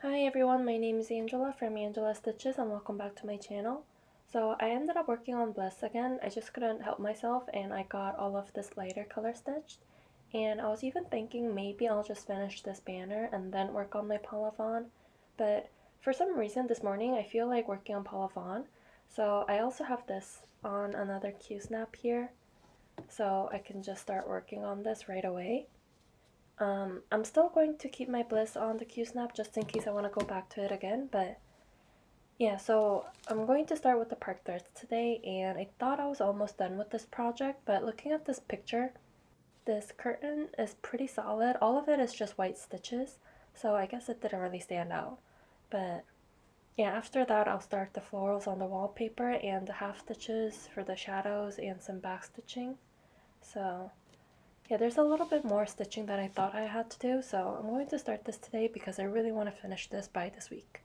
Hi everyone, my name is Angela from Angela Stitches and welcome back to my channel. So I ended up working on Bliss again. I just couldn't help myself and I got all of this lighter color stitched. And I was even thinking maybe I'll just finish this banner and then work on my Paula Vaughan. But for some reason this morning I feel like working on Paula Vaughan. So I also have this on another Q-snap here. So I can just start working on this right away. I'm still going to keep my Bliss on the Q-snap just in case I want to go back to it again, but yeah, so I'm going to start with the park threads today, and I thought I was almost done with this project, but looking at this picture, this curtain is pretty solid. All of it is just white stitches, so I guess it didn't really stand out. But yeah, after that I'll start the florals on the wallpaper and the half stitches for the shadows and some back stitching. So yeah, there's a little bit more stitching that I thought I had to do, so I'm going to start this today because I really want to finish this by this week.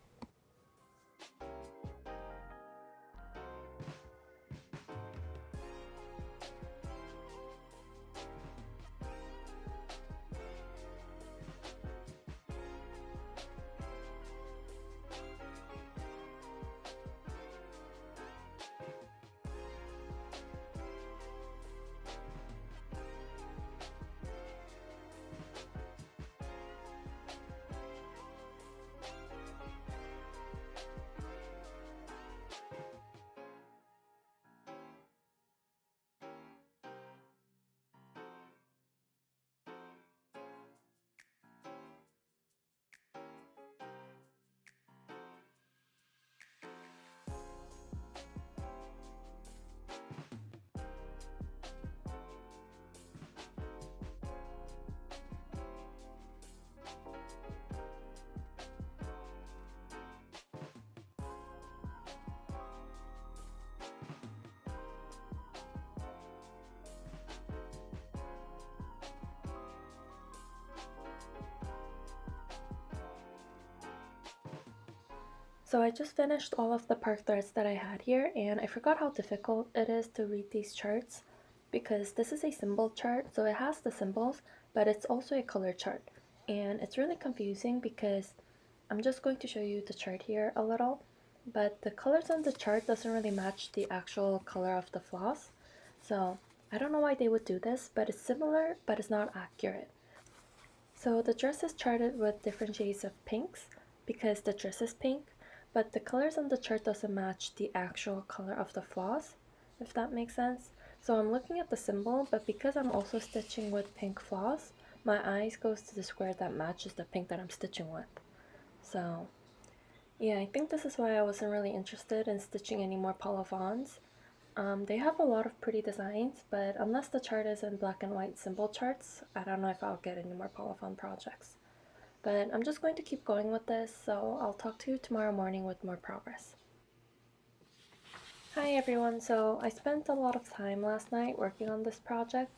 So I just finished all of the park threads that I had here, and I forgot how difficult it is to read these charts because this is a symbol chart, so it has the symbols, but it's also a color chart. And it's really confusing because I'm just going to show you the chart here a little, but the colors on the chart doesn't really match the actual color of the floss. So I don't know why they would do this, but it's similar, but it's not accurate. So the dress is charted with different shades of pinks because the dress is pink, but the colors on the chart doesn't match the actual color of the floss, if that makes sense. So I'm looking at the symbol, but because I'm also stitching with pink floss, my eyes goes to the square that matches the pink that I'm stitching with. So yeah, I think this is why I wasn't really interested in stitching any more Paula Vaughns. They have a lot of pretty designs, but unless the chart is in black and white symbol charts, I don't know if I'll get any more Paula Vaughn projects. But I'm just going to keep going with this, so I'll talk to you tomorrow morning with more progress. Hi everyone, so I spent a lot of time last night working on this project,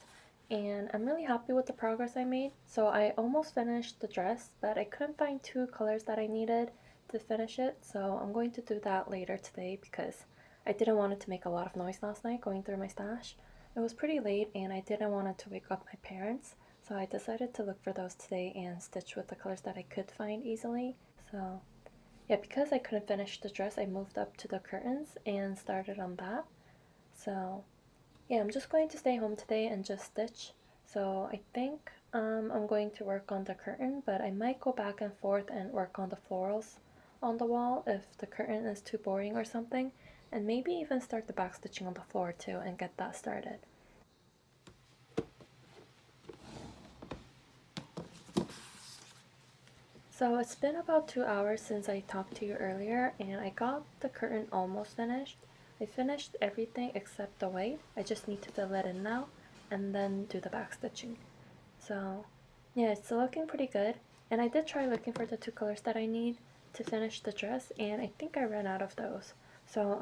and I'm really happy with the progress I made. So I almost finished the dress, but I couldn't find two colors that I needed to finish it, so I'm going to do that later today because I didn't want it to make a lot of noise last night going through my stash. It was pretty late and I didn't want it to wake up my parents, so I decided to look for those today and stitch with the colors that I could find easily. So yeah, because I couldn't finish the dress, I moved up to the curtains and started on that. So yeah, I'm just going to stay home today and just stitch. So I think I'm going to work on the curtain, but I might go back and forth and work on the florals on the wall if the curtain is too boring or something, and maybe even start the back stitching on the floor too and get that started. So it's been about 2 hours since I talked to you earlier, and I got the curtain almost finished. I finished everything except the white. I just need to fill it in now and then do the back stitching. So yeah, it's looking pretty good. And I did try looking for the two colors that I need to finish the dress, and I think I ran out of those. So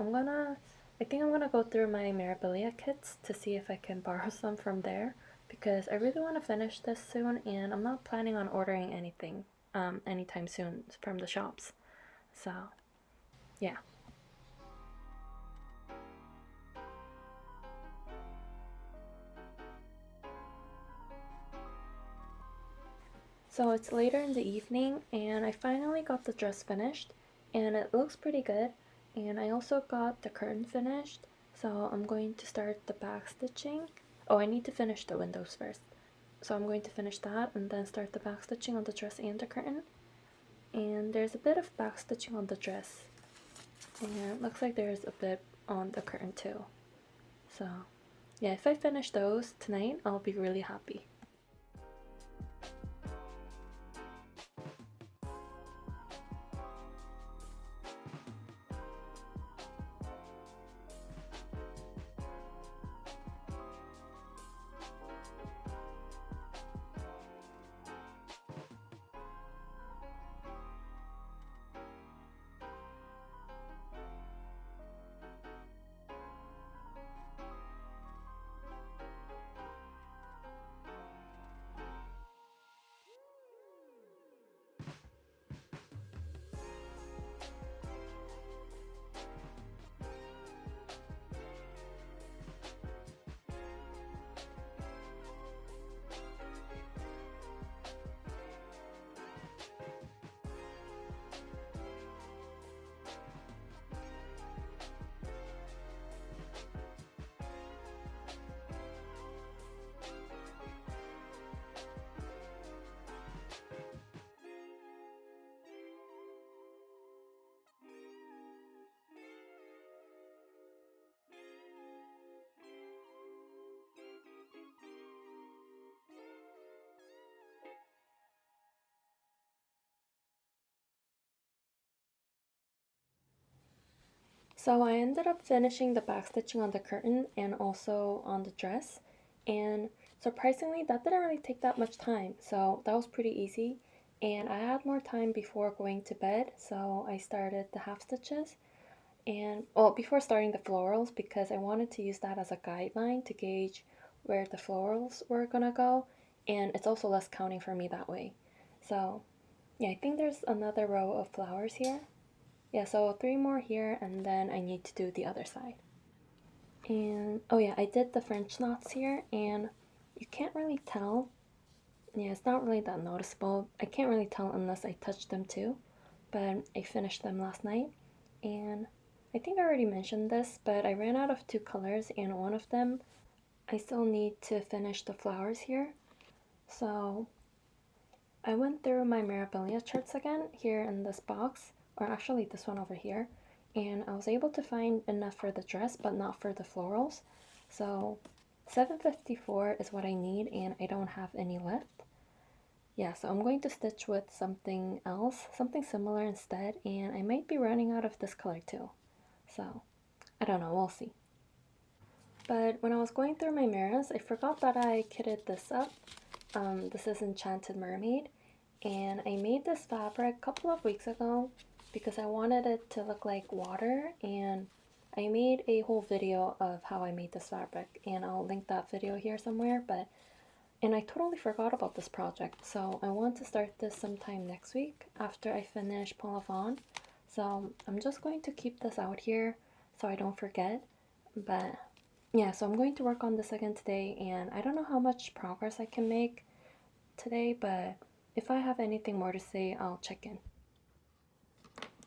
I think I'm gonna go through my Mirabilia kits to see if I can borrow some from there because I really want to finish this soon, and I'm not planning on ordering anything anytime soon from the shops. So yeah. So it's later in the evening and I finally got the dress finished and it looks pretty good, and I also got the curtain finished, so I'm going to start the back stitching. Oh, I need to finish the windows first. So I'm going to finish that and then start the back stitching on the dress and the curtain. And there's a bit of back stitching on the dress and it looks like there's a bit on the curtain too. So yeah, if I finish those tonight, I'll be really happy. So I ended up finishing the back stitching on the curtain and also on the dress, and surprisingly that didn't really take that much time, so that was pretty easy. And I had more time before going to bed, so I started the half stitches and, well, before starting the florals, because I wanted to use that as a guideline to gauge where the florals were gonna go, and it's also less counting for me that way. So yeah, I think there's another row of flowers here. Yeah, so 3 more here and then I need to do the other side. And oh yeah, I did the French knots here and you can't really tell. Yeah, it's not really that noticeable. I can't really tell unless I touch them too, but I finished them last night. And I think I already mentioned this, but I ran out of 2 colors and one of them I still need to finish the flowers here. So I went through my Mirabilia charts again here in this box, or actually this one over here, and I was able to find enough for the dress but not for the florals. So 754 is what I need and I don't have any left. Yeah, so I'm going to stitch with something else, something similar instead, and I might be running out of this color too. So I don't know, we'll see. But when I was going through my mirrors, I forgot that I kitted this up. This is Enchanted Mermaid, and I made this fabric a couple of weeks ago because I wanted it to look like water, and I made a whole video of how I made this fabric and I'll link that video here somewhere. And I totally forgot about this project, so I want to start this sometime next week after I finish Paula Vaughan. So I'm just going to keep this out here so I don't forget. But yeah, so I'm going to work on this again today, and I don't know how much progress I can make today, but if I have anything more to say, I'll check in.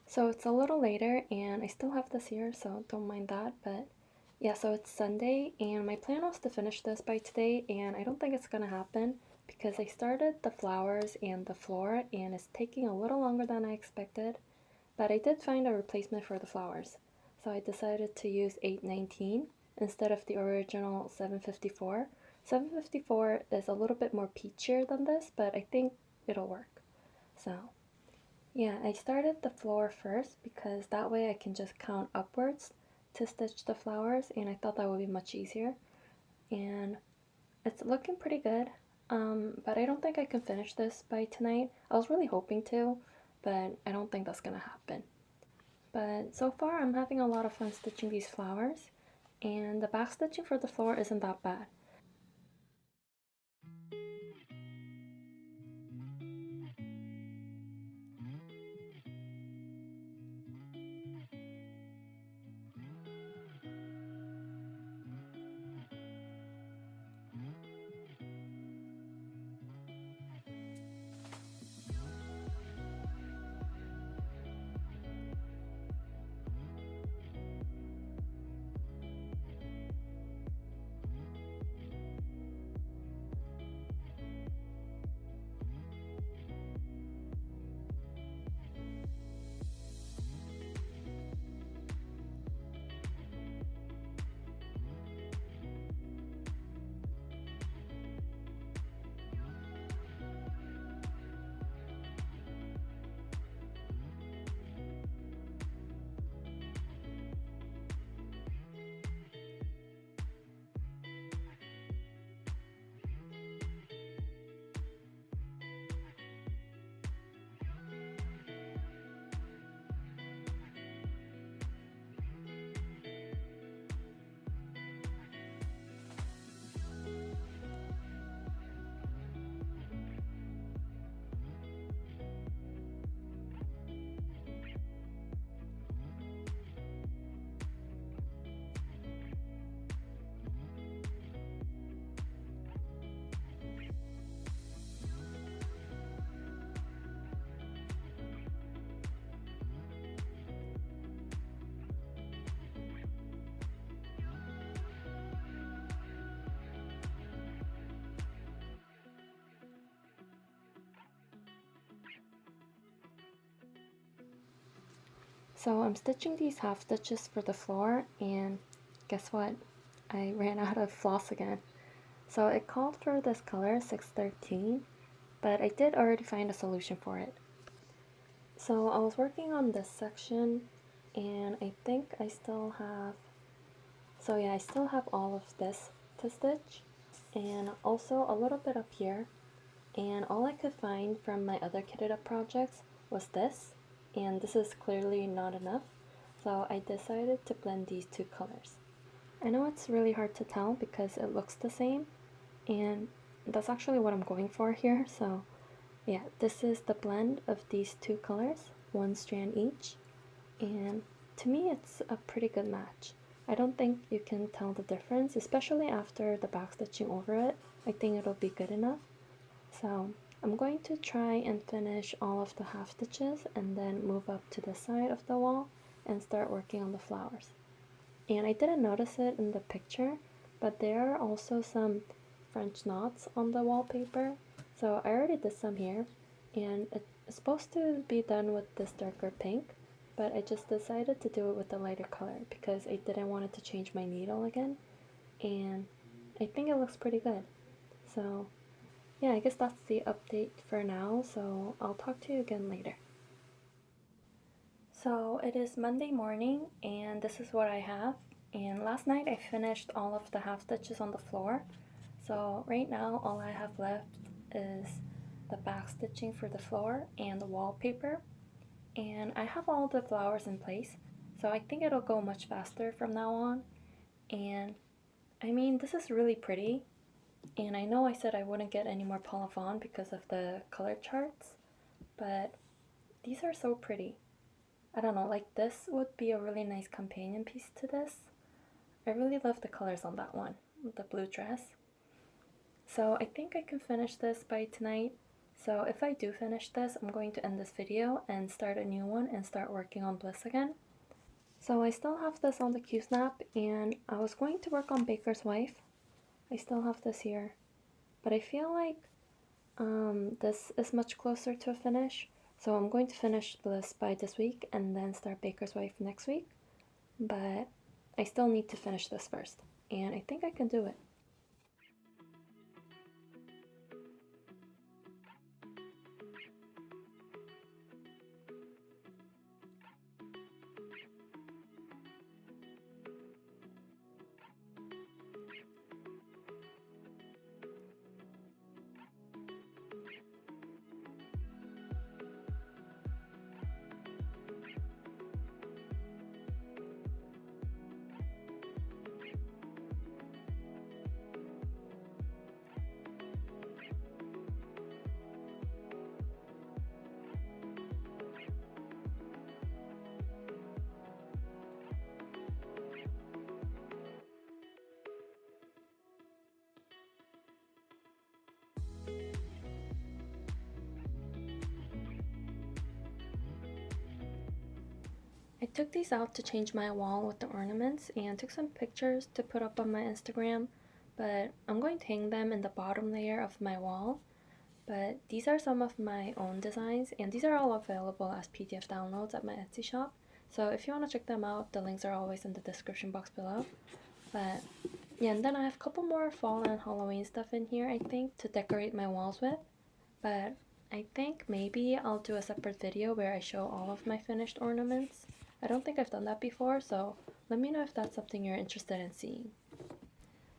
So it's a little later and I still have this here, so don't mind that. But yeah, so it's Sunday and my plan was to finish this by today, and I don't think it's gonna happen because I started the flowers and the floor and it's taking a little longer than I expected. But I did find a replacement for the flowers, so I decided to use 819 instead of the original 754. 754 is a little bit more peachier than this, but I think it'll work. So yeah, I started the floor first because that way I can just count upwards to stitch the flowers, and I thought that would be much easier. And it's looking pretty good, but I don't think I can finish this by tonight. I was really hoping to, but I don't think that's gonna happen. But so far I'm having a lot of fun stitching these flowers, and the back stitching for the floor isn't that bad. So I'm stitching these half stitches for the floor, and guess what? I ran out of floss again. So it called for this color 613, but I did already find a solution for it. So I was working on this section, and I think I still have, I still have all of this to stitch, and also a little bit up here, and all I could find from my other kitted up projects was this, and this is clearly not enough, so I decided to blend these two colors. I know it's really hard to tell because it looks the same, and that's actually what I'm going for here. So yeah, this is the blend of these two colors, one strand each, and to me it's a pretty good match. I don't think you can tell the difference, especially after the back stitching over it. I think it'll be good enough. So I'm going to try and finish all of the half stitches and then move up to the side of the wall and start working on the flowers. And I didn't notice it in the picture, but there are also some French knots on the wallpaper. So I already did some here, and it's supposed to be done with this darker pink, but I just decided to do it with a lighter color because I didn't want it to change my needle again, and I think it looks pretty good. So yeah, I guess that's the update for now, so I'll talk to you again later. So it is Monday morning, and this is what I have. And last night I finished all of the half stitches on the floor. So right now all I have left is the back stitching for the floor and the wallpaper. And I have all the flowers in place, so I think it'll go much faster from now on. And I mean, this is really pretty. And I know I said I wouldn't get any more Paula Vaughan because of the color charts, but these are so pretty. I don't know, like this would be a really nice companion piece to this. I really love the colors on that one, with the blue dress. So I think I can finish this by tonight. So if I do finish this, I'm going to end this video and start a new one and start working on Bliss again. So I still have this on the Q-snap, and I was going to work on Baker's Wife. I still have this here, but I feel like this is much closer to a finish. So I'm going to finish Bliss by this week and then start Baker's Wife next week. But I still need to finish this first, and I think I can do it. I took these out to change my wall with the ornaments and took some pictures to put up on my Instagram, but I'm going to hang them in the bottom layer of my wall. But these are some of my own designs, and these are all available as PDF downloads at my Etsy shop. So if you want to check them out, the links are always in the description box below. But yeah, and then I have a couple more fall and Halloween stuff in here, I think, to decorate my walls with. But I think maybe I'll do a separate video where I show all of my finished ornaments. I don't think I've done that before, so let me know if that's something you're interested in seeing.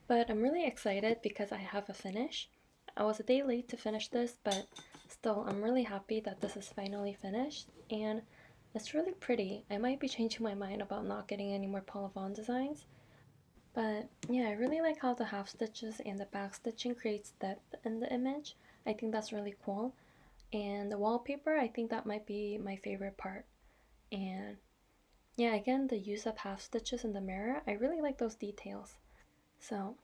But I'm really excited because I have a finish. I was a day late to finish this, but still I'm really happy that this is finally finished, and it's really pretty. I might be changing my mind about not getting any more Paula Vaughan designs, but yeah, I really like how the half stitches and the back stitching creates depth in the image. I think that's really cool. And the wallpaper, I think that might be my favorite part. And yeah, again, the use of half stitches in the mirror, I really like those details. So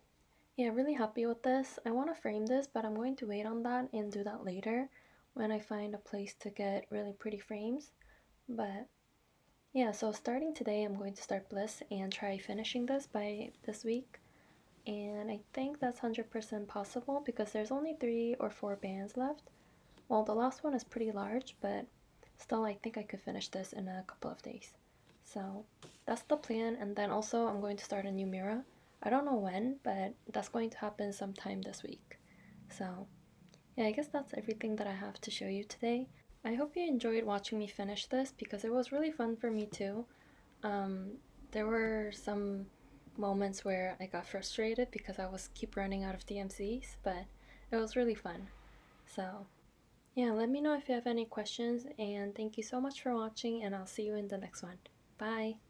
yeah, really happy with this. I want to frame this, but I'm going to wait on that and do that later when I find a place to get really pretty frames. But yeah, so starting today, I'm going to start Bliss and try finishing this by this week. And I think that's 100% possible because there's only 3 or 4 bands left. Well, the last one is pretty large, but still I think I could finish this in a couple of days. So that's the plan, and then also I'm going to start a new mirror. I don't know when, but that's going to happen sometime this week. So yeah, I guess that's everything that I have to show you today. I hope you enjoyed watching me finish this because it was really fun for me too. Um, there were some moments where I got frustrated because I was keep running out of DMCs, but it was really fun. So yeah, let me know if you have any questions, and thank you so much for watching, and I'll see you in the next one. Bye!